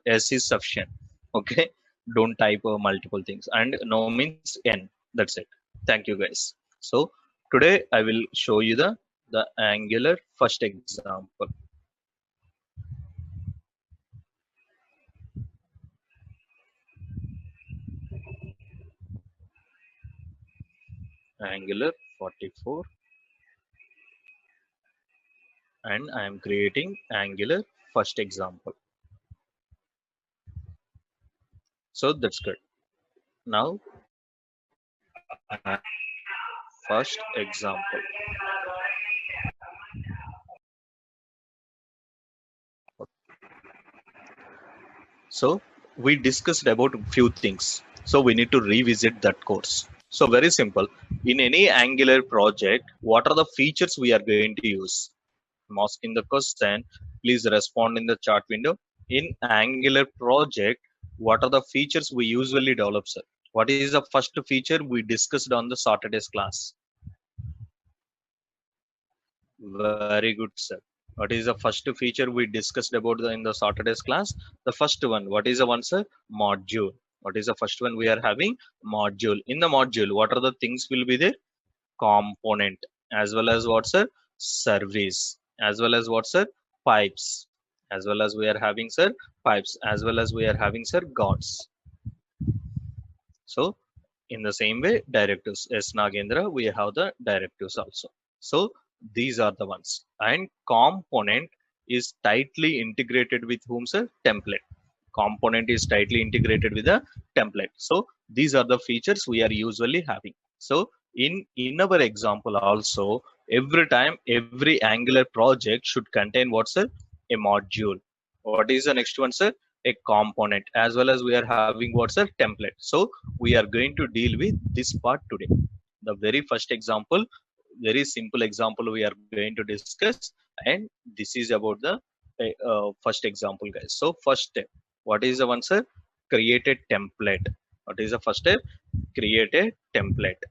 S is sufficient. Okay, don't type multiple things, and no means N. That's it. Thank you guys. So today I will show you the Angular first example. Angular 44, and I am creating Angular first example. So that's good. Now first example. So we discussed about a few things. So we need to revisit that course. So very simple. In any Angular project, what are the features we are going to use? I'm asking the question. Please respond in the chat window. In Angular project, what are the features we usually develop, sir? What is the first feature we discussed on the Saturday's class? Very good, sir. What is the first feature we discussed about in the Saturday's class? The first one. What is the one, sir? Module. What is the first one we are having? Module. In the module, what are the things will be there? Component, as well as what, sir? Service, as well as what, sir? Pipes, as well as we are having, sir? Pipes, as well as we are having, sir? Gods. So in the same way, directives. Yes, Nagendra, we have the directives also. So these are the ones. And component is tightly integrated with whom, sir? Template. Component is tightly integrated with a template. So these are the features we are usually having. So in our example also, every time every Angular project should contain what's, sir? A module. What is the next one, sir? A component, as well as we are having what's a template. So we are going to deal with this part today. The very first example, very simple example we are going to discuss, and this is about the first example, guys. So first step, what is the one, sir? Create a template. What is the first step? Create a template.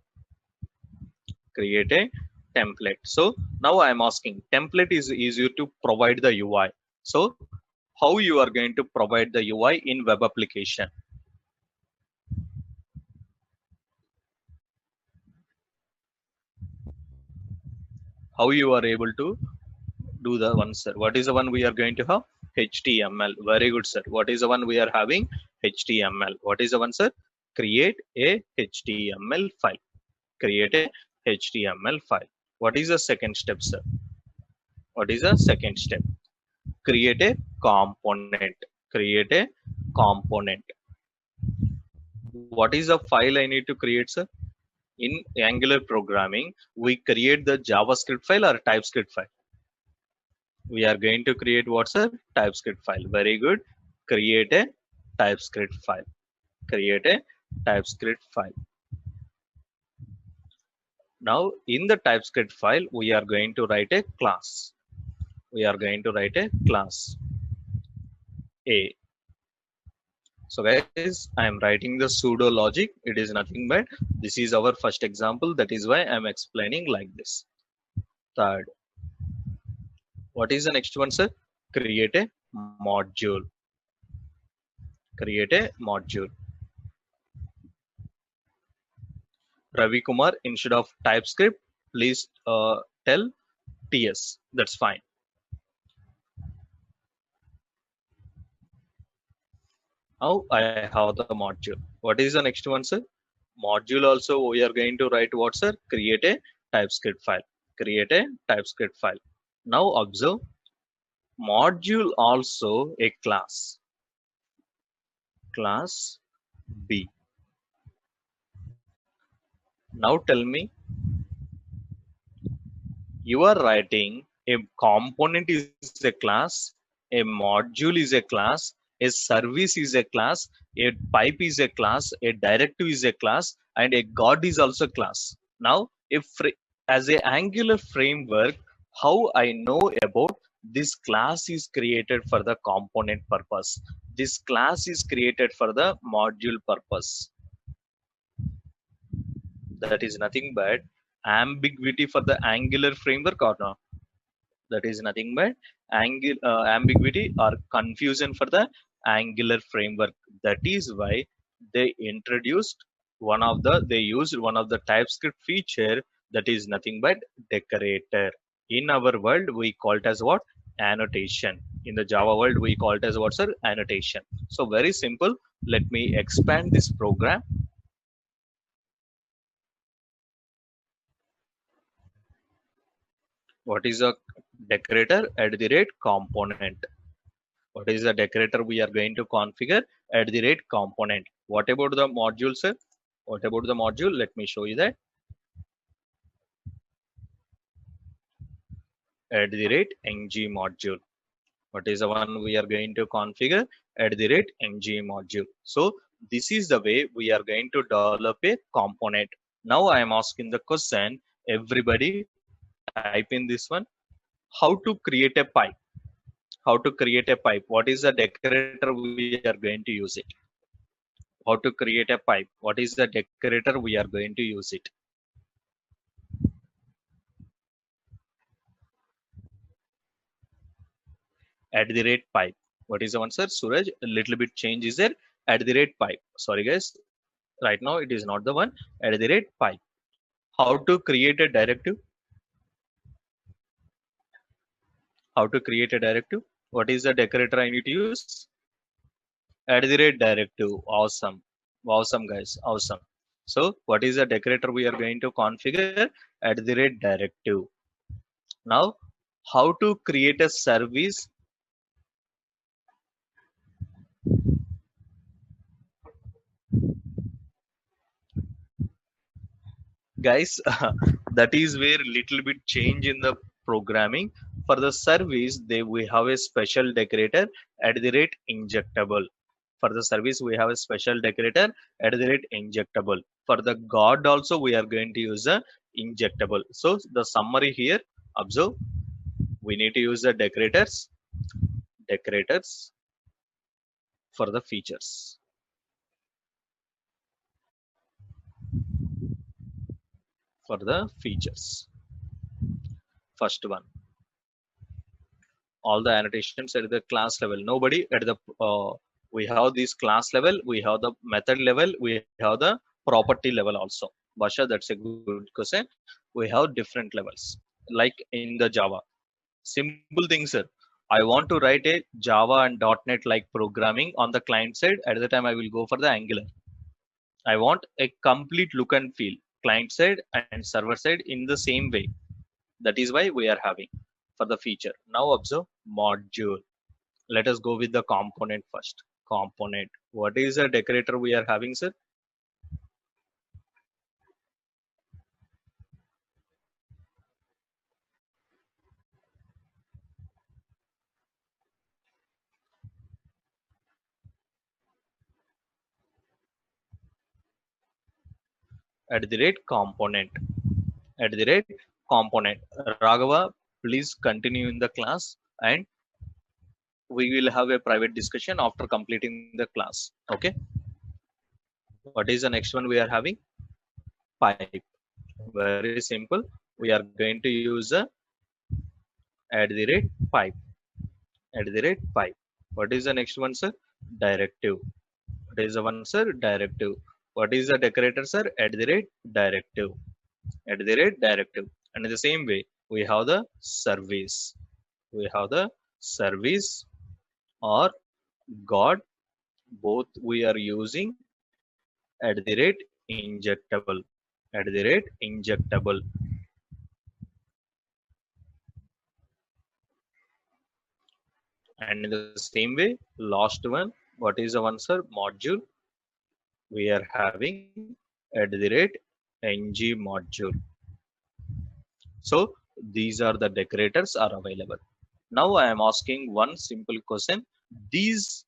Create a template. So now I am asking, template is easier to provide the UI. So how you are going to provide the UI in web application? How you are able to do the one, sir? What is the one we are going to have? HTML. Very good, sir. What is the one we are having? HTML. What is the one, sir? Create a HTML file. Create a HTML file. What is the second step, sir? What is the second step? Create a component. Create a component. What is the file I need to create, sir? In Angular programming, we create the JavaScript file or TypeScript file. We are going to create what's a TypeScript file. Very good. Create a TypeScript file. Create a TypeScript file. Now in the TypeScript file, we are going to write a class. We are going to write a class A. So guys, I am writing the pseudo logic. It is nothing but this is our first example. That is why I am explaining like this. Third, what is the next one, sir? Create a module. Create a module. Ravi Kumar, instead of TypeScript, please tell TS. That's fine. Now I have the module. What is the next one, sir? Module also we are going to write what, sir? Create a TypeScript file. Create a TypeScript file. Now observe, module also a class. Class B. Now tell me, you are writing a component is a class, a module is a class, a service is a class, a pipe is a class, a directive is a class, and a god is also class. Now, if as a Angular framework, how I know about this class is created for the component purpose. This class is created for the module purpose. That is nothing but ambiguity for the Angular framework or not? That is nothing but ambiguity or confusion for the Angular framework. That is why they used one of the TypeScript feature, that is nothing but decorator. In our world, we call it as what? Annotation. In the Java world, we call it as what, sir? Annotation. So very simple. Let me expand this program. What is a decorator? At the rate component. What is the decorator we are going to configure? At the rate component. What about the module, sir? What about the module? Let me show you that. At the rate ng module. What is the one we are going to configure? At the rate ng module. So this is the way we are going to develop a component. Now I am asking the question. Everybody type in this one. How to create a pipe? How to create a pipe? What is the decorator we are going to use it? How to create a pipe? What is the decorator we are going to use it? At the rate pipe. What is the answer? Suraj, a little bit change is there. At the rate pipe. Sorry guys, right now it is not the one. At the rate pipe. How to create a directive? How to create a directive? What is the decorator I need to use? At the rate directive. Awesome. Awesome guys. Awesome. So what is the decorator we are going to configure? At the rate directive. Now, how to create a service? Guys, that is where little bit change in the programming. For the service, we have a special decorator at the rate injectable. For the service, we have a special decorator at the rate injectable. For the god also, we are going to use a injectable. So the summary here, observe, we need to use the decorators for the features. For the features, first one, all the annotations at the class level. Nobody at the we have this class level, we have the method level, we have the property level also. Basha, that's a good question. We have different levels. Like in the Java, simple thing, sir. I want to write a Java and .NET like programming on the client side. At the time, I will go for the Angular. I want a complete look and feel, client side and server side in the same way. That is why we are having for the feature. Now observe module. Let us go with the component first. Component. What is the decorator we are having, sir? At the rate component. At the rate component. Raghava, please continue in the class and we will have a private discussion after completing the class. Okay. What is the next one we are having? Pipe. Very simple. We are going to use a at the rate pipe. At the rate pipe. What is the next one, sir? Directive. What is the one, sir? Directive. What is the decorator, sir? At the rate directive. At the rate directive. And in the same way, we have the service. We have the service or God. Both we are using at the rate injectable. At the rate injectable. And in the same way, last one, what is the one, sir? Module. We are having at the rate ng module. So these are the decorators are available. Now I am asking one simple question. These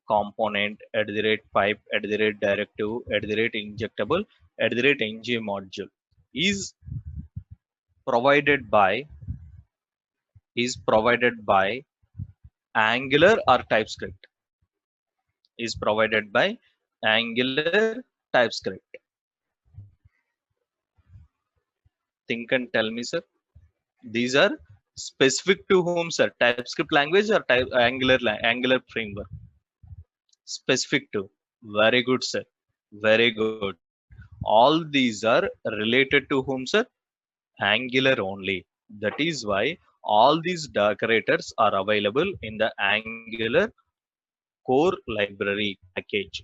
component at the rate pipe, at the rate directive, at the rate injectable, at the rate ng module is provided by Angular or TypeScript? Is provided by Angular, TypeScript. Think and tell me, sir. These are Specific to whom, sir? TypeScript language or Angular framework? Specific to. Very good, sir. Very good. All these are related to whom, sir? Angular only. That is why all these decorators are available in the Angular core library package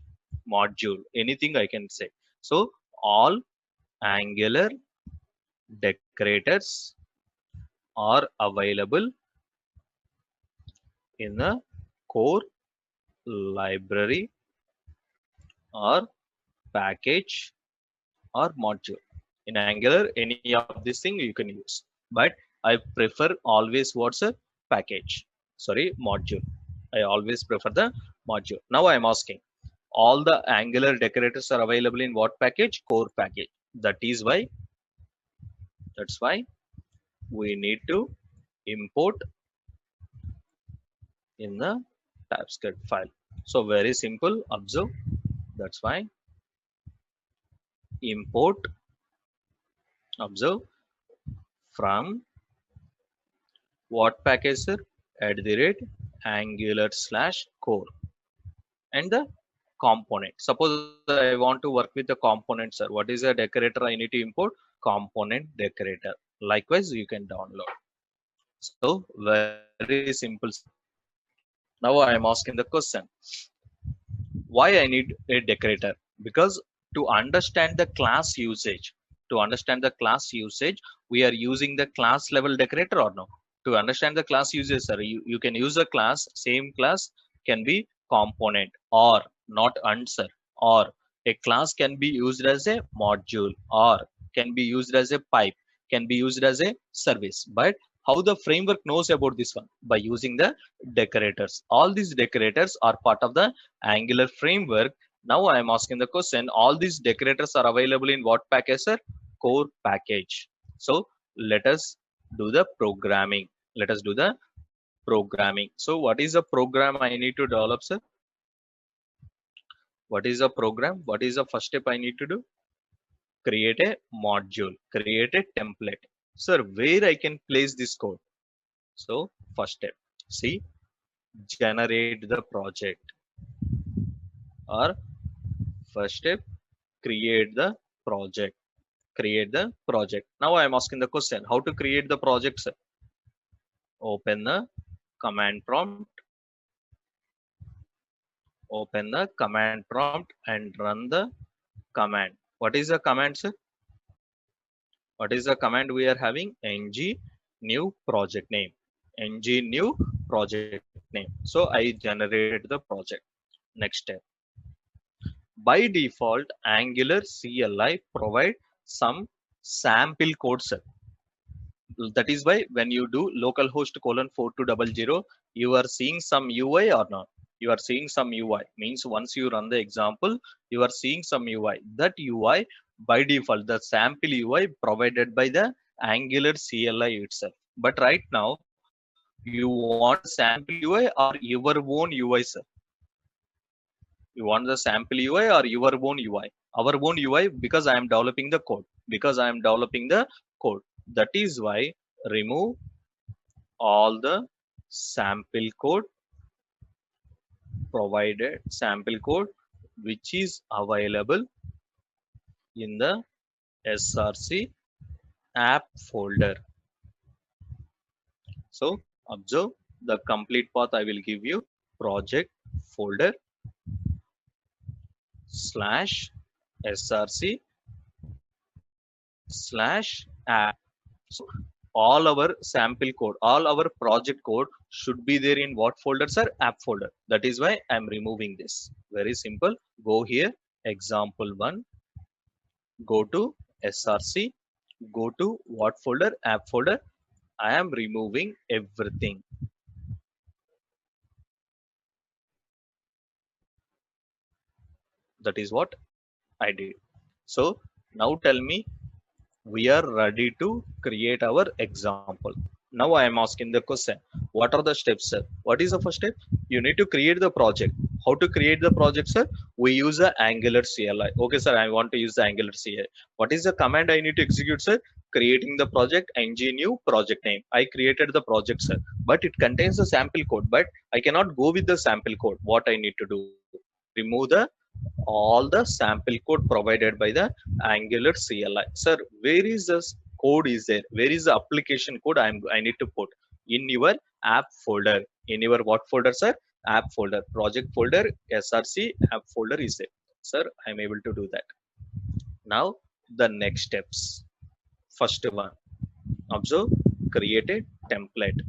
module. Anything I can say. So all Angular decorators are available in the core library or package or module. In Angular, any of this thing you can use. But I prefer always what's a package. Sorry, module. I always prefer the module. Now I am asking, all the Angular decorators are available in what package? Core package. That's why we need to import in the TypeScript file. So very simple, observe. That's why import, observe, from what package, sir? At the rate Angular slash core and the component. Suppose I want to work with the component, sir. What is the decorator I need to import? Component decorator. Likewise, you can download. So very simple, sir. Now I am asking the question, why I need a decorator? Because to understand the class usage, we are using the class level decorator or no? To understand the class usage, sir, you can use a class, same class can be component or not answer, or a class can be used as a module or can be used as a pipe, can be used as a service. But how the framework knows about this one? By using the decorators. All these decorators are part of the Angular framework. Now I am asking the question, all these decorators are available in what package, sir? Core package. So let us do the programming. Let us do the programming. So what is the program I need to develop, sir? What is the program? What is the first step I need to do? Create a module, create a template. Sir, where I can place this code? So first step, see, generate the project, or first step, create the project. Create the project. Now I am asking the question, how to create the project, sir? Open the command prompt, and run the command. What is the command, sir? What is the command we are having? Ng new project name. Ng new project name. So I generated the project. Next step. By default, Angular CLI provide some sample code, sir. That is why when you do localhost :4200, you are seeing some UI or not? You are seeing some UI. Means once you run the example, you are seeing some UI. That UI by default, the sample UI provided by the Angular CLI itself. But right now, you want the sample UI or your own UI, sir? You want the sample UI or your own UI? Our own UI, because I am developing the code. That is why remove all the sample code which is available in the src app folder. So observe the complete path I will give you: project folder /src/app. So all our sample code, all our project code should be there in what folder, sir? App folder. That is why I'm removing this. Very simple. Go here, example 1, go to src, go to what folder? App folder. I am removing everything. That is what I did. So now tell me, we are ready to create our example. Now I am asking the question, what are the steps, sir? What is the first step? You need to create the project. How to create the project, sir? We use the Angular CLI. Okay, sir, I want to use the Angular CLI. What is the command I need to execute, sir? creating the project, ng new project name. I created the project, sir, but it contains the sample code, but I cannot go with the sample code. What I need to do? Remove the all the sample code provided by the Angular CLI. Sir, where is this code is there? Where is the application code I need to put? In your app folder. In your what folder, sir? App folder, project folder, src app folder is there. Sir, I'm able to do that. Now the next steps. First one, observe, create a template,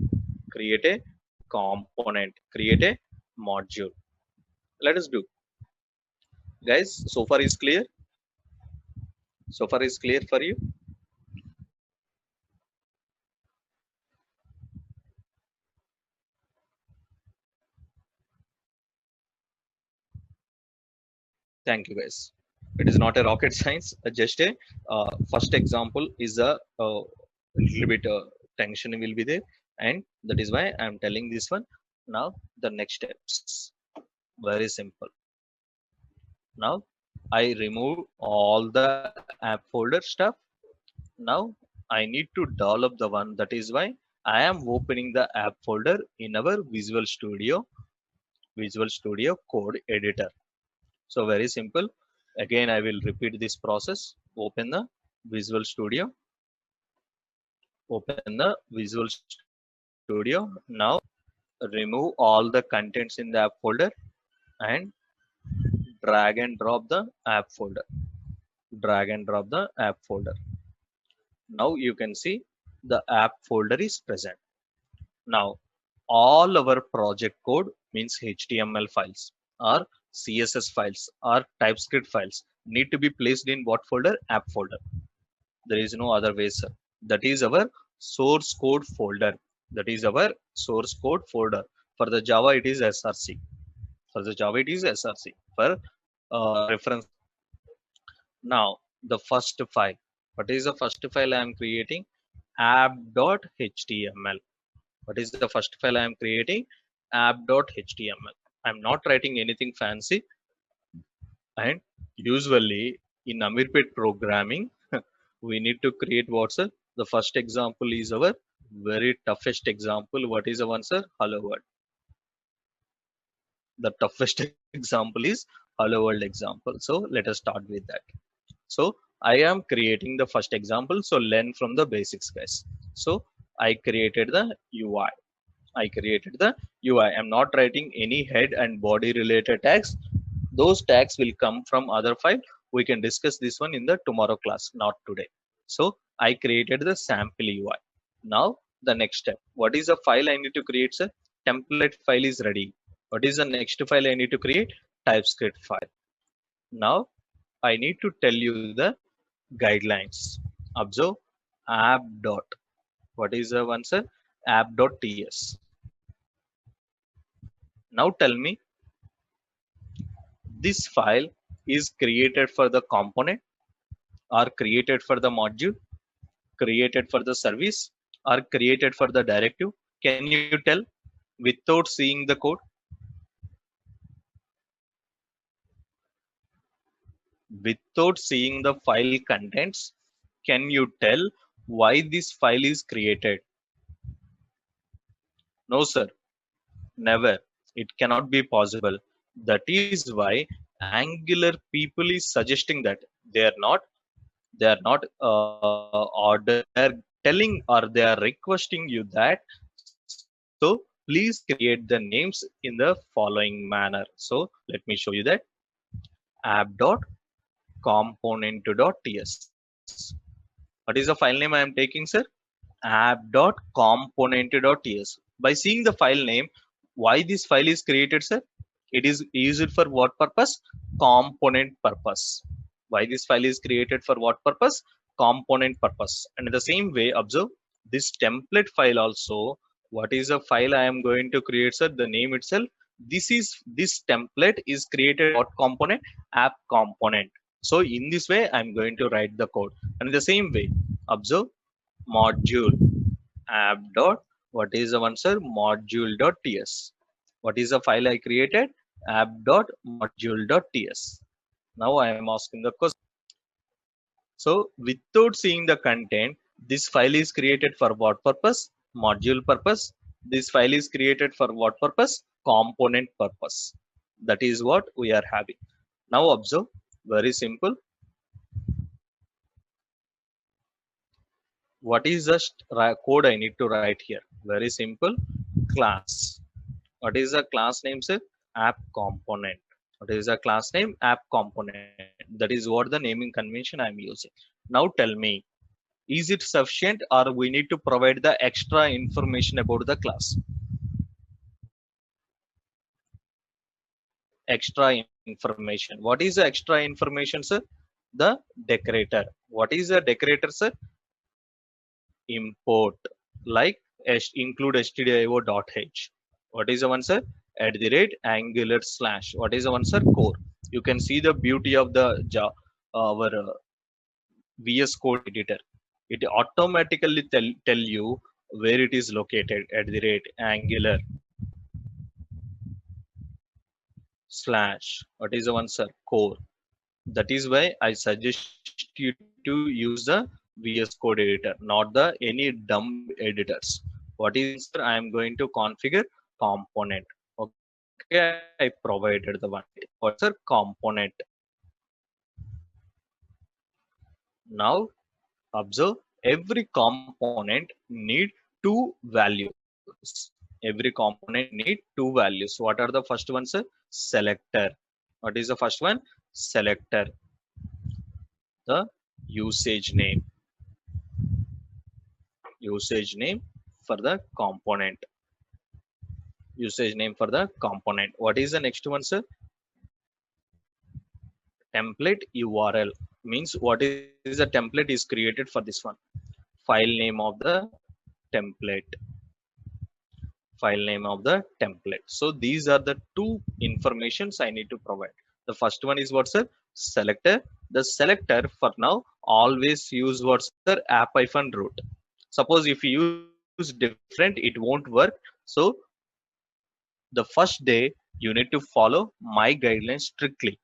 create a component, create a module. Let us do. Guys, so far is clear? So far is clear for you? Thank you, guys. It is not a rocket science. Just a first example is a little bit tension will be there, and that is why I'm telling this one. Now the next steps. Very simple. Now I remove all the app folder stuff. Now I need to develop the one. That is why I am opening the app folder in our Visual Studio Code Editor. So very simple. Again, I will repeat this process. Open the Visual Studio. Open the Visual Studio. Now remove all the contents in the app folder and drag and drop the app folder. Drag and drop the app folder. Now you can see the app folder is present. Now all our project code means HTML files or CSS files or TypeScript files need to be placed in what folder? App folder. There is no other way, sir. That is our source code folder. That is our source code folder. For the Java, it is SRC. For the Java, it is SRC. For reference. Now, the first file. What is the first file I am creating? app.html. What is the first file I am creating? app.html. I'm not writing anything fancy. And usually in Amirpet programming, we need to create what's the first example is our very toughest example. What is the one, sir? Hello world. The toughest example is hello world example. So let us start with that. So I am creating the first example. So learn from the basics, guys. So I created the UI. I created the UI. I'm not writing any head and body related tags. Those tags will come from other file. We can discuss this one in the tomorrow class, not today. So I created the sample UI. Now the next step. What is the file I need to create, sir? Template file is ready. What is the next file I need to create? TypeScript file. Now I need to tell you the guidelines. Observe app dot. What is the one, sir? App.ts. Now tell me, this file is created for the component or created for the module, created for the service or created for the directive? Can you tell without seeing the code? Without seeing the file contents, can you tell why this file is created? No, sir. Never. It cannot be possible. That is why Angular people is suggesting that they are not order telling or they are requesting you that, so please create the names in the following manner. So let me show you that. app.component.ts. What is the file name I am taking, sir? app.component.ts. By seeing the file name, why this file is created, sir? It is used for what purpose? Component purpose. Why this file is created for what purpose? Component purpose. And in the same way, observe this template file also. What is the file I am going to create, sir? The name itself. This template is created what component? App component. So in this way, I'm going to write the code. And in the same way, observe module app dot. What is the one, sir? Module.ts. What is the file I created? app.module.ts. Now I am asking the question. So without seeing the content, This file is created for what purpose? Module purpose. This file is created for what purpose? Component purpose. That is what we are having. Now observe, very simple. What is the code I need to write here? Very simple. Class. What is the class name, sir? App component. What is the class name? App component. That is what the naming convention I am using. Now tell me, is it sufficient or we need to provide the extra information about the class? Extra information. What is the extra information, sir? The decorator. What is the decorator, sir? Import, like include stdio.h. What is the one, sir? @ /. What is the one, sir? Core. You can see the beauty of the our VS Code editor. It automatically tell you where it is located, @ /. What is the one, sir? Core. That is why I suggest you to use the VS Code editor, not the any dumb editors. What is the one, sir? I am going to configure component. Okay, I provided the one. What is, sir? Component. Now observe, every component need two values. Every component need two values. What are the first ones, sir? Selector. What is the first one? Selector. The usage name. Usage name for the component. Usage name for the component. What is the next one, sir? Template URL. Means what is the template is created for this one? File name of the template. File name of the template. So these are the two informations I need to provide. The first one is what, sir? Selector. The selector for now always use what, sir? App-root. Suppose if you use different, it won't work. So the first day you need to follow my guidelines strictly.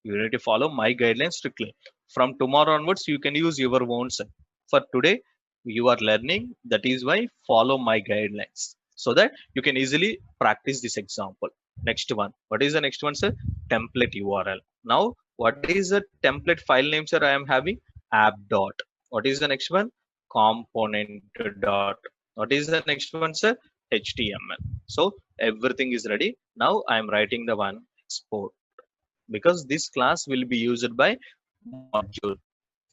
You need to follow my guidelines strictly. From tomorrow onwards, you can use your own, sir. For today, you are learning. That is why follow my guidelines so that you can easily practice this example. Next one. What is the next one, sir? Template URL. Now, what is the template file name, sir? I am having app dot. What is the next one? Component dot. What is the next one, sir? HTML. So everything is ready. Now I am writing the one export, because this class will be used by module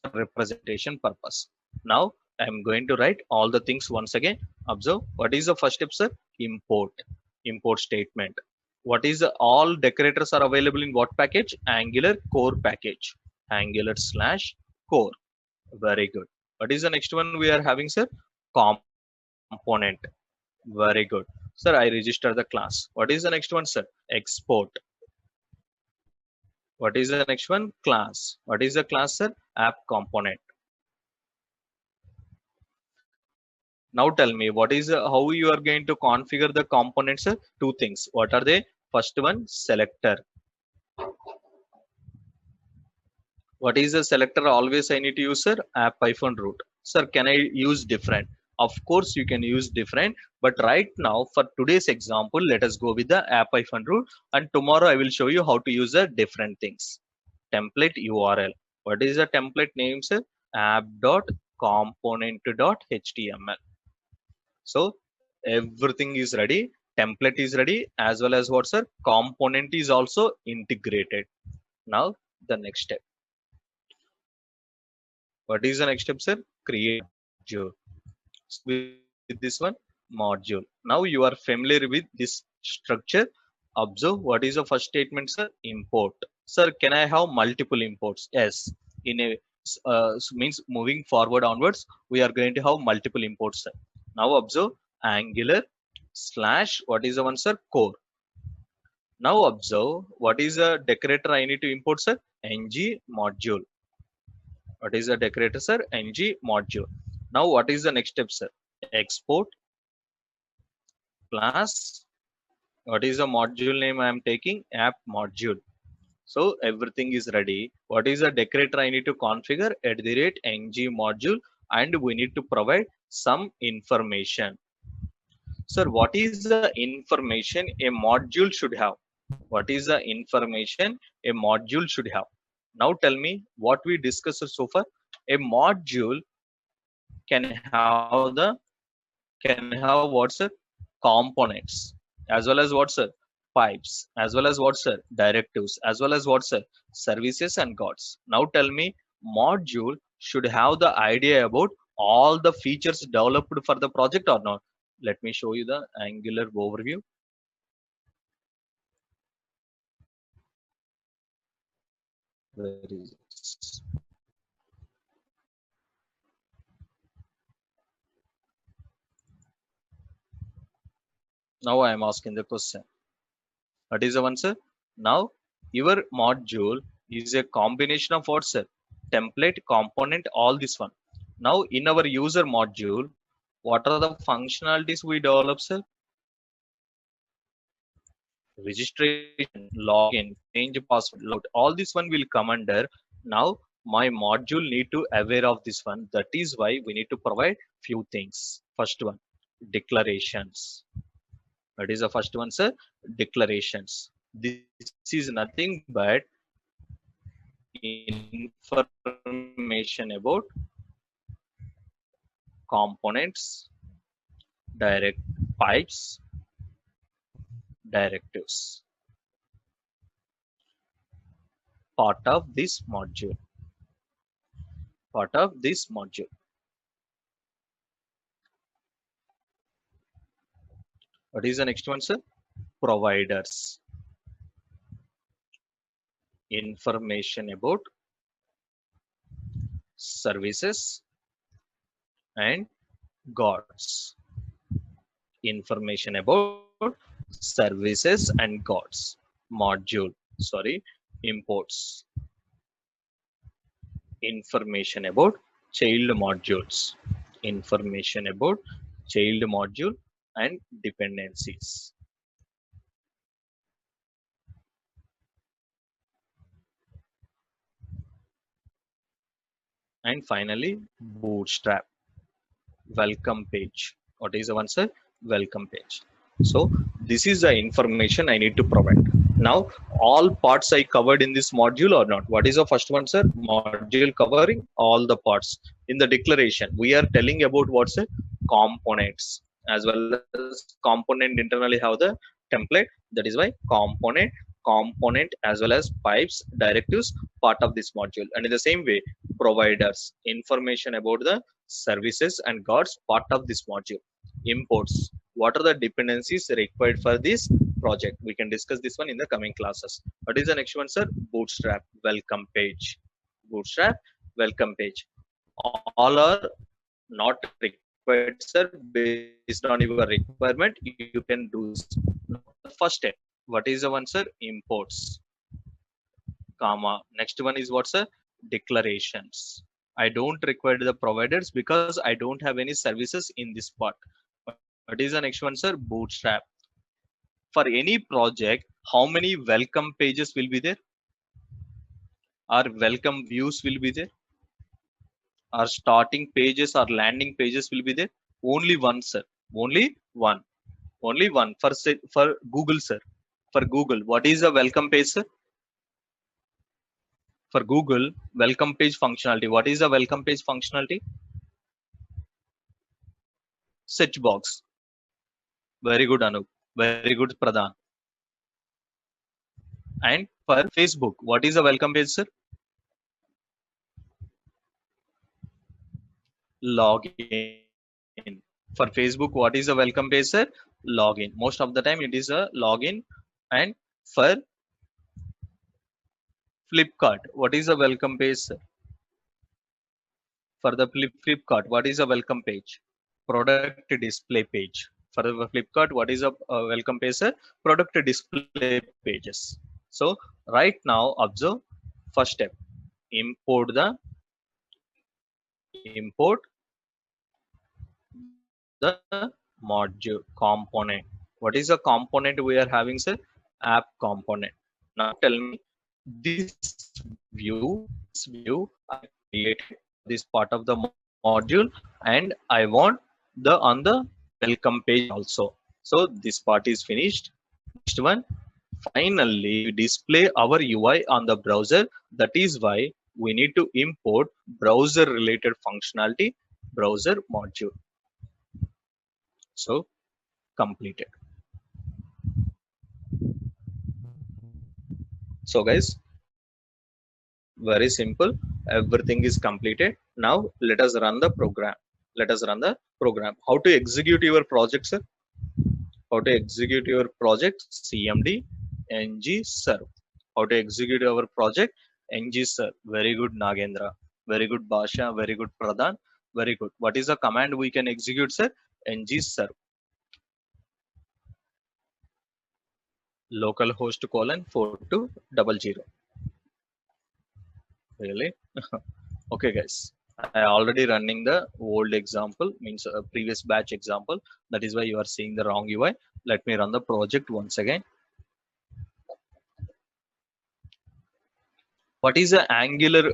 for representation purpose. Now I am going to write all the things once again. Observe, what is the first step, sir? Import. Import statement. What is all decorators are available in what package? Angular core package. Angular/core. Very good. What is the next one we are having, sir? Component. Very good. Sir, I register the class. What is the next one, sir? Export. What is the next one? Class. What is the class, sir? App component. Now tell me, what is how you are going to configure the components, sir? Two things. What are they? First one, selector. What is the selector? Always I need to use, sir? App-root. Sir, can I use different? Of course you can use different, but right now for today's example, let us go with the app-root, and tomorrow I will show you how to use the different things. Template URL. What is the template name, sir? app.component.html. So everything is ready. Template is ready, as well as what, sir? Component is also integrated. Now the next step. What is the next step, sir? Create module. With this one, module. Now you are familiar with this structure. Observe, what is the first statement, sir? Import. Sir, can I have multiple imports? Yes. In a means moving forward onwards, we are going to have multiple imports, sir. Now observe, Angular / what is the one, sir? Core. Now observe, what is the decorator I need to import, sir? ng module. What is the decorator, sir? ng module. Now what is the next step, sir? Export class. What is the module name I am taking? App module. So everything is ready. What is the decorator I need to configure? @ ng module and we need to provide some information. Sir, what is the information a module should have? What is the information a module should have? Now tell me what we discussed so far. A module can have the what's sir? Components, as well as what's sir? Pipes, as well as what's sir? Directives, as well as what's sir? Services and gods. Now tell me, module should have the idea about all the features developed for the project or not? Let me show you the Angular overview. Where is it? Now I am asking the question. What is the answer? Now your module is a combination of what sir? Template, component, all this one. Now in our user module, what are the functionalities we develop sir? Registration, login, change password, load. All this one will come under. Now my module need to aware of this one. That is why we need to provide few things. First one, declarations. That is the first one, sir. Declarations. This is nothing but information about components, direct pipes, directives. Part of this module. Part of this module. What is the next one, sir? Providers. Information about services and gods. Information about services and gods. Module. Sorry. Imports. Information about child modules. Information about child module and dependencies. And finally, bootstrap. Welcome page. What is the answer? Welcome page. So this is the information I need to provide. Now all parts I covered in this module or not? What is the first one, sir? Module covering all the parts. In the declaration, we are telling about what's the components, as well as component internally have the template. That is why component as well as pipes, directives, part of this module. And in the same way, providers, information about the services and gods, part of this module. Imports, what are the dependencies required for this project? We can discuss this one in the coming classes. What is the next one, sir? Bootstrap, welcome page. Bootstrap, welcome page. All are not required, sir. Based on your requirement, you can do this. First step, what is the one, sir? Imports, comma. Next one is what's, sir? Declarations. I don't require the providers because I don't have any services in this part. What is the next one, sir? Bootstrap. For any project, how many welcome pages will be there? Or welcome views will be there? Or starting pages or landing pages will be there? Only one, sir. Only one. Only one. For Google, sir. For Google, what is a welcome page, sir? For Google, welcome page functionality. What is a welcome page functionality? Search box. Very good, Anup. Very good, Pradhan. And for Facebook, what is a welcome page, sir? Login. For Facebook, what is a welcome page, sir? Login. Most of the time, it is a login. And for Flipkart, what is a welcome page, sir? For the Flipkart, what is a welcome page? Product display page. For the Flipkart, what is a welcome page, sir? Product display pages. So right now, observe first step. Import the module component. What is the component we are having, sir? App component. Now tell me, this view I created this part of the module. module, and I want the on the welcome page also. So this part is finished. Next one, finally we display our UI on the browser. That is why we need to import browser related functionality, browser module. So completed. So guys, very simple, everything is completed. Now let us run the program. Let us run the program. How to execute your project, sir? How to execute your project? CMD ng serve. How to execute our project? Ng serve. Very good, Nagendra. Very good, Basha. Very good, Pradhan. Very good. What is the command we can execute, sir? Ng serve. Localhost colon 4200. Really? Okay, guys. I already running the old example, means a previous batch example. That is why you are seeing the wrong UI. Let me run the project once again. What is the Angular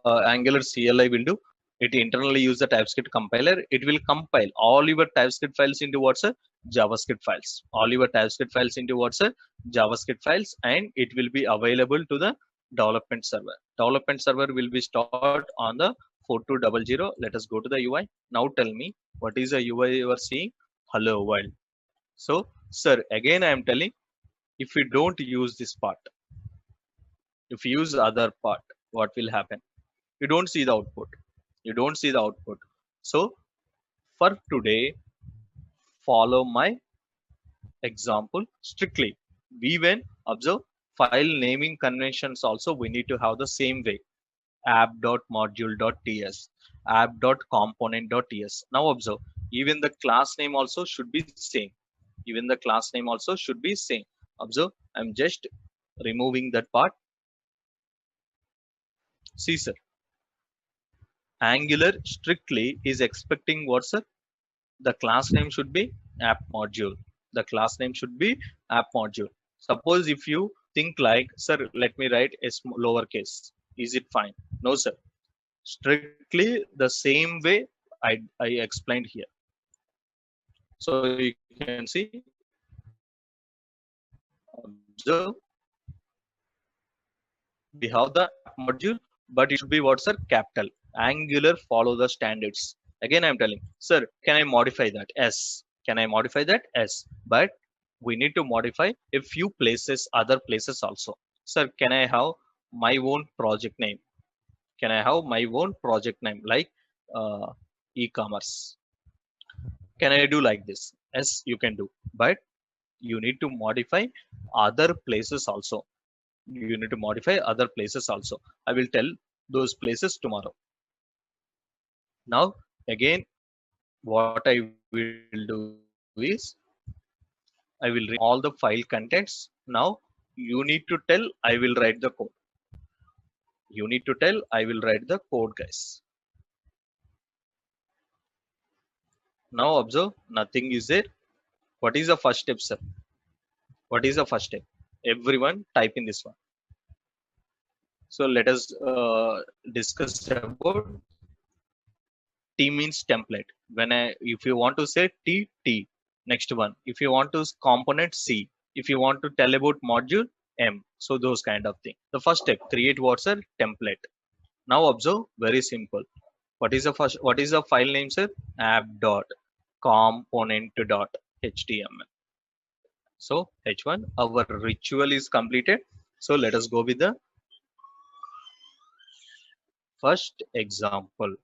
Angular CLI will do? It internally use the TypeScript compiler. It will compile all your TypeScript files into what's a JavaScript files. All your TypeScript files into what's a JavaScript files, and it will be available to the development server. Development server will be stored on the 4200. Let us go to the UI. Now tell me what is the UI you are seeing? Hello world. So, sir, again I am telling, if you don't use this part, if you use other part, what will happen? You don't see the output. You don't see the output. So for today, follow my example strictly. We when observe file naming conventions also, we need to have the same way. app.module.ts, app.component.ts. Now observe, even the class name also should be same. Even the class name also should be same. Observe, I'm just removing that part. See, sir, Angular strictly is expecting what, sir? The class name should be app module. The class name should be app module. Suppose if you think like, sir, let me write a lowercase. Is it fine? No, sir. Strictly the same way I explained here. So you can see, observe, we have the app module, but it should be what's a capital. Angular follow the standards. Again, I'm telling, sir, can I modify that? Yes. Can I modify that? Yes. But we need to modify a few places, other places also. Sir, can I have my own project name? Can I have my own project name like e-commerce? Can I do like this? Yes, you can do. But you need to modify other places also. You need to modify other places also. I will tell those places tomorrow. Now, again, what I will do is I will read all the file contents. Now, you need to tell I will write the code. You need to tell I will write the code, guys. Now, observe, nothing is there. What is the first step, sir? What is the first step? Everyone type in this one. So let us discuss about T means template. If you want to say T, T. Next one. If you want to component C. If you want to tell about module M. So those kind of thing. The first step, create what's a template. Now observe, very simple. What is the first? What is the file name, sir? App dot component dot html. So H1, our ritual is completed. So let us go with the first example.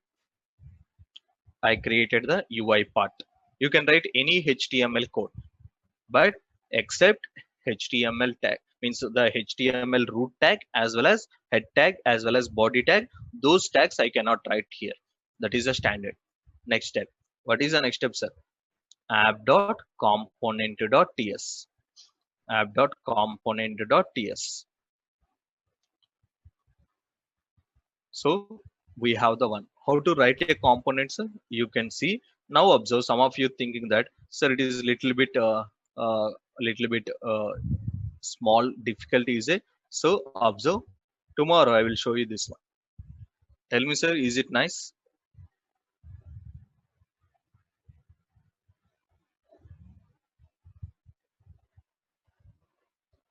I created the UI part. You can write any HTML code, but except HTML tag, means the HTML root tag as well as head tag as well as body tag. Those tags I cannot write here. That is a standard. Next step. What is the next step, sir? app.component.ts. app.component.ts. So we have the one. How to write a component, sir? You can see. Now observe, some of you thinking that, sir, it is little bit small difficulty is it? So observe. Tomorrow I will show you this one. Tell me, sir, is it nice?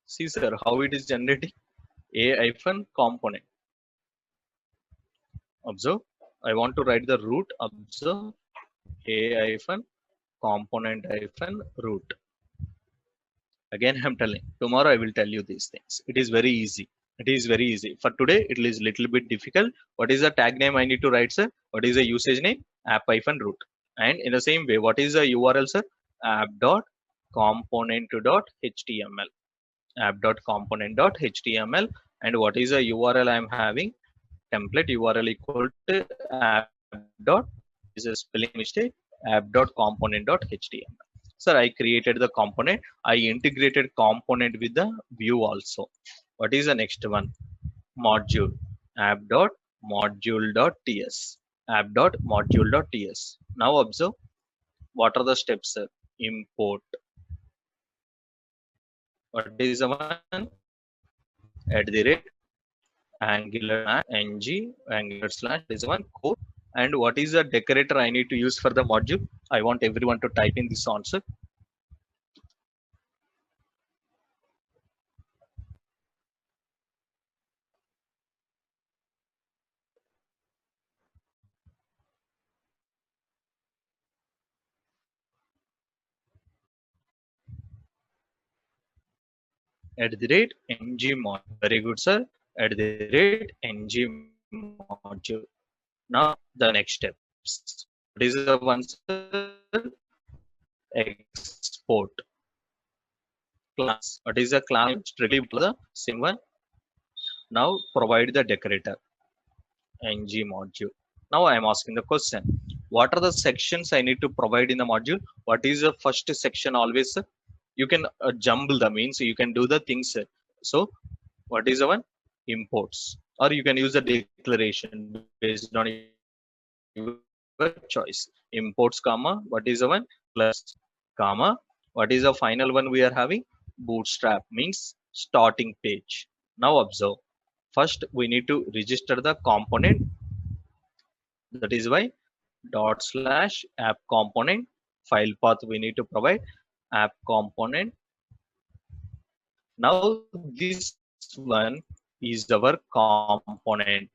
See, sir, how it is generating a hyphen component. Observe. I want to write the root. Observe a hyphen component hyphen root. Again, I'm telling. Tomorrow I will tell you these things. It is very easy. It is very easy. For today, it is little bit difficult. What is the tag name I need to write, sir? What is the usage name? App hyphen root. And in the same way, what is the URL, sir? App dot component dot html. App dot component dot html. And what is the URL I am having? Template URL equal to app dot, is a spelling mistake, app dot component dot html. Sir, I created the component. I integrated component with the view also. What is the next one? Module, app dot module dot ts, app dot module dot ts. Now observe, what are the steps, sir? Import. What is the one? At the rate angular ng angular slash is one code. And what is the decorator I need to use for the module? I want everyone to type in this answer. At the rate ng module. Very good, sir. At the rate ng module. Now the next steps. What is the one, sir? Export class. What is the class? Strictly for the same one. Now provide the decorator ng module. Now I am asking the question. What are the sections I need to provide in the module? What is the first section always, sir? You can jumble the means. You can do the things, sir. So what is the one? Imports. Or you can use the declaration based on your choice. Imports, comma, what is the one? Plus, comma, what is the final one we are having? Bootstrap means starting page. Now observe. First, we need to register the component. That is why dot slash app component file path we need to provide app component. Now this one is our component.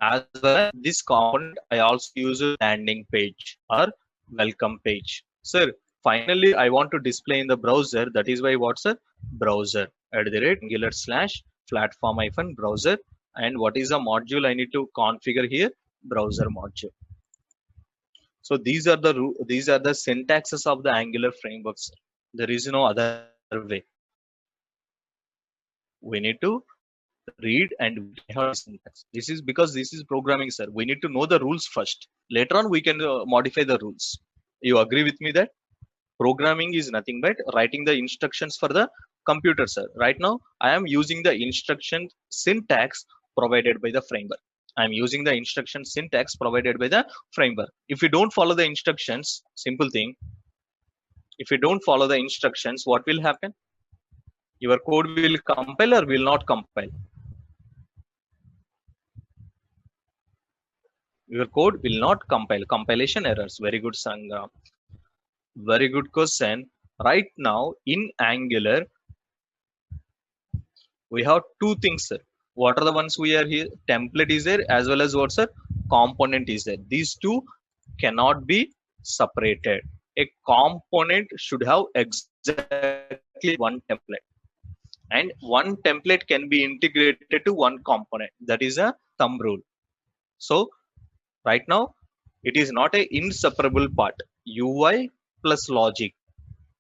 As well as this component, I also use a landing page or welcome page. Sir, finally I want to display in the browser. That is why what's a browser at the rate angular slash platform hyphen browser. And what is the module I need to configure here? Browser module. So these are the syntaxes of the Angular frameworks. There is no other way. We need to read and syntax. This is because this is programming, sir. We need to know the rules first. Later on, we can modify the rules. You agree with me that programming is nothing but writing the instructions for the computer, sir. Right now, I am using the instruction syntax provided by the framework. I'm using the instruction syntax provided by the framework. If you don't follow the instructions, simple thing, if you don't follow the instructions, what will happen? Your code will compile or will not compile. Your code will not compile. Compilation errors. Very good, Sangha. Very good question. Right now in Angular, we have two things, sir. What are the ones we are here? Template is there as well as what's sir? Component is there. These two cannot be separated. A component should have exactly one template, and one template can be integrated to one component. That is a thumb rule. So right now, it is not a inseparable part. UI plus logic.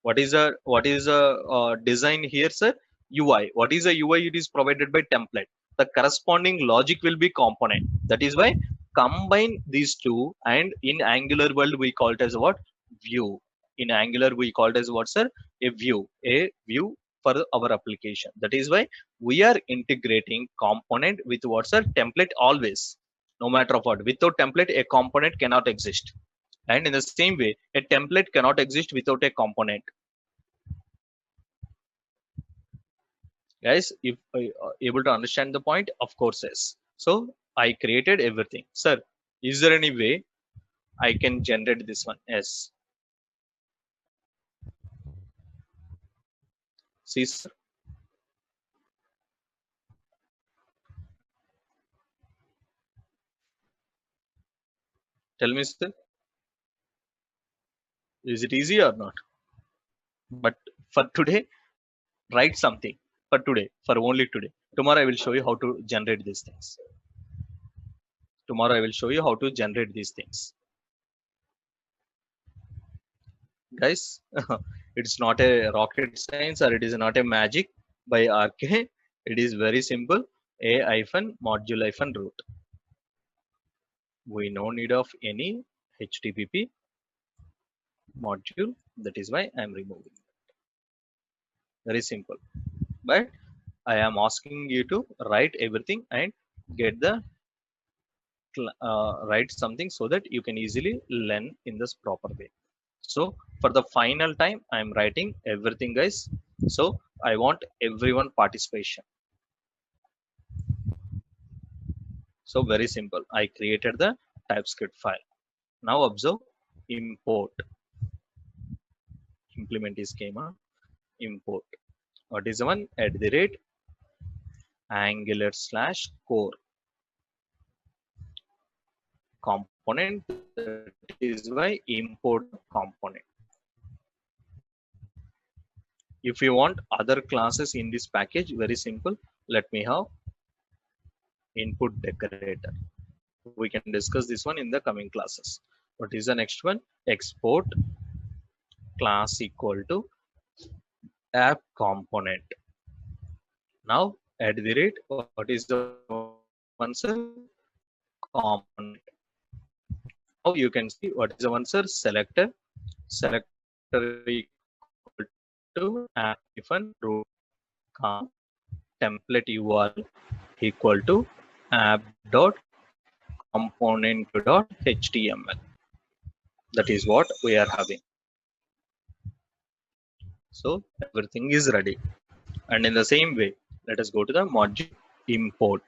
What is a design here, sir? UI. What is a UI? It is provided by template. The corresponding logic will be component. That is why combine these two, and in Angular world we call it as what? View. In Angular we call it as what, sir? A view. A view for our application. That is why we are integrating component with what's a template always. No matter what. Without template, a component cannot exist. And in the same way, a template cannot exist without a component. Guys, if able to understand the point, of course, yes. So I created everything. Sir, is there any way I can generate this one? Yes. See, sir, tell me, sir, is it easy or not? But for today, write something for today, for only today. Tomorrow I will show you how to generate these things. Tomorrow I will show you how to generate these things. Guys, it's not a rocket science or it is not a magic by RK. It is very simple. A hyphen module hyphen root. We no need of any HTTP module. That is why I am removing. Very simple. But I am asking you to write everything and get the write something so that you can easily learn in this proper way. So for the final time I am writing everything, guys. So I want everyone participation. So very simple, I created the TypeScript file. Now observe, import, implement is schema, import. What is the one? At the rate angular slash core component. That is why import component. If you want other classes in this package, very simple, let me have input decorator. We can discuss this one in the coming classes. What is the next one? Export class equal to app component. Now at the rate, what is the one, sir? Component. Now you can see what is the one, sir? Selector. Selector equal to app hyphen root com template URL equal to app dot component dot html. That is what we are having. So everything is ready. And in the same way, let us go to the module import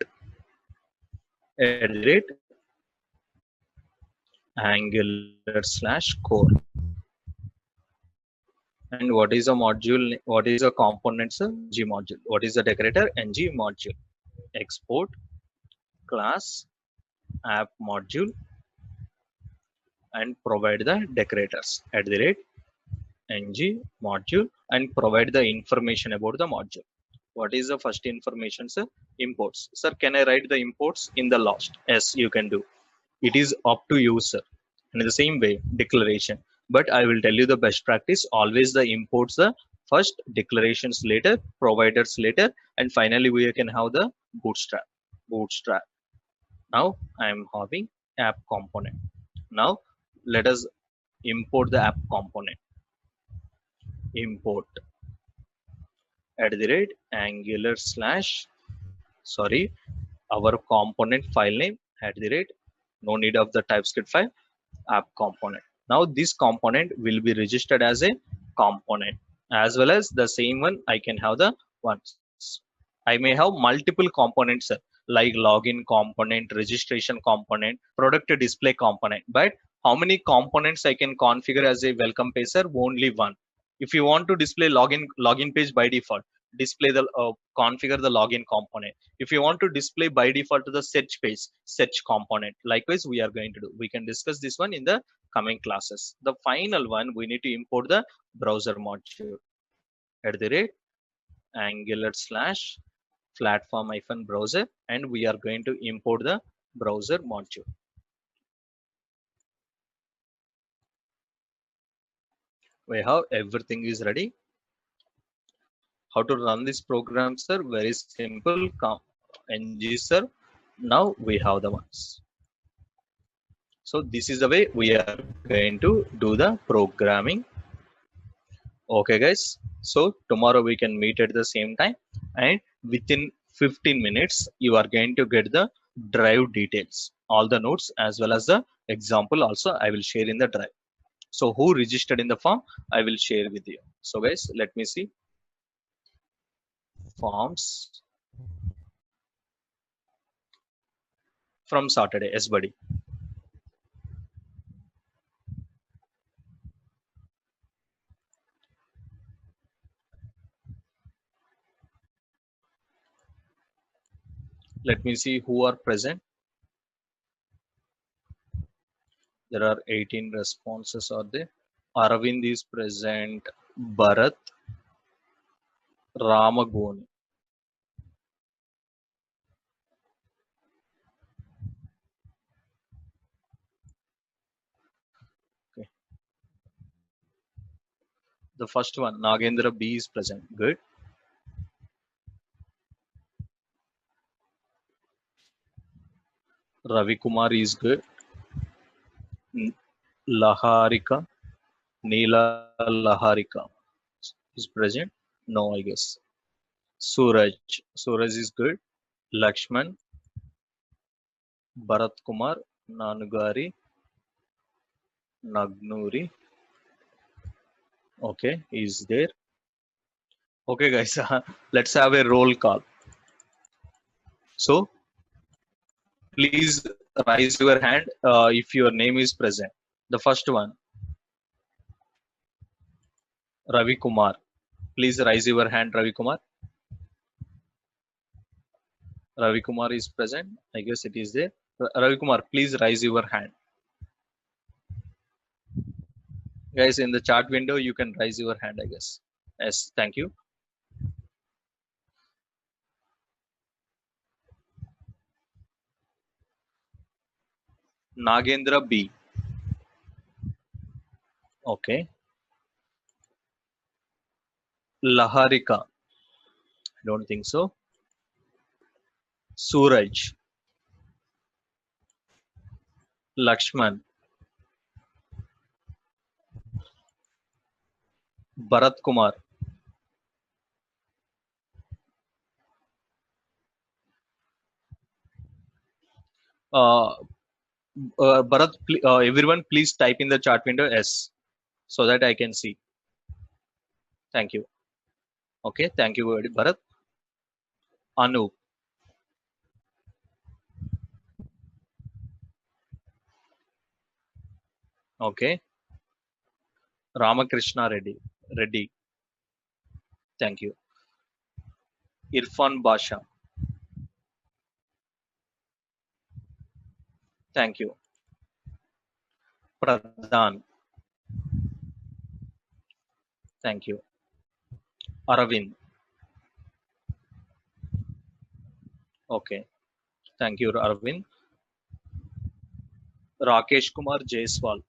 at the rate angular slash core. And what is a module? What is a component? G module. What is the decorator? Ng module. Export class app module and provide the decorators at the rate ng module and provide the information about the module. What is the first information, sir? Imports. Sir, can I write the imports in the last? Yes, you can do. It is up to you, sir. And in the same way, declaration. But I will tell you the best practice. Always the imports the first, declarations later, providers later, and finally we can have the bootstrap. Bootstrap. Now I am having app component. Now let us import the app component. Import at the rate angular slash, sorry, our component file name at the rate, no need of the TypeScript file, app component. Now this component will be registered as a component, as well as the same one I can have the ones. I may have multiple components, like login component, registration component, product display component. But how many components I can configure as a welcome page, sir? Only one. If you want to display login page by default, display the configure the login component. If you want to display by default to the search page, search component. Likewise, we are going to do. We can discuss this one in the coming classes. The final one, we need to import the browser module at the rate angular slash platform hyphen browser, and we are going to import the browser module. We have everything is ready. How to run this program, sir? Very simple. Ng, sir. Now we have the ones. So this is the way we are going to do the programming. Okay, guys. So tomorrow we can meet at the same time, and within 15 minutes you are going to get the drive details, all the notes as well as the example also I will share in the drive. So who registered in the form, I will share with you. So guys, let me see. Forms from Saturday. Yes, buddy. Let me see who are present. There are 18 responses are there. Aravind is present. Bharat, Ramagoni. Okay. The first one, Nagendra B is present. Good. Ravi Kumar is good. Laharika, Neela Laharika is present. No, I guess. Suraj. Suraj is good. Lakshman, Bharat Kumar, Nanugari, Nagnuri. Okay, is there. Okay, guys, let's have a roll call. So, please raise your hand if your name is present. The first one, Ravi Kumar. Please raise your hand, Ravi Kumar. Ravi Kumar is present. I guess it is there. Ravi Kumar, please raise your hand. Guys, in the chat window, you can raise your hand, I guess. Yes, thank you. Nagendra B. Okay. Laharika. I don't think so. Suraj. Lakshman. Bharat Kumar. Uh, Bharat, everyone, please type in the chat window S so that I can see. Thank you. Okay, thank you, Bharat. Anup. Okay. Ramakrishna Reddy. Reddy. Thank you. Irfan Basha. Thank you. Pradhan. Thank you. Aravind. Okay. Thank you, Aravind. Rakesh Kumar Jaiswal.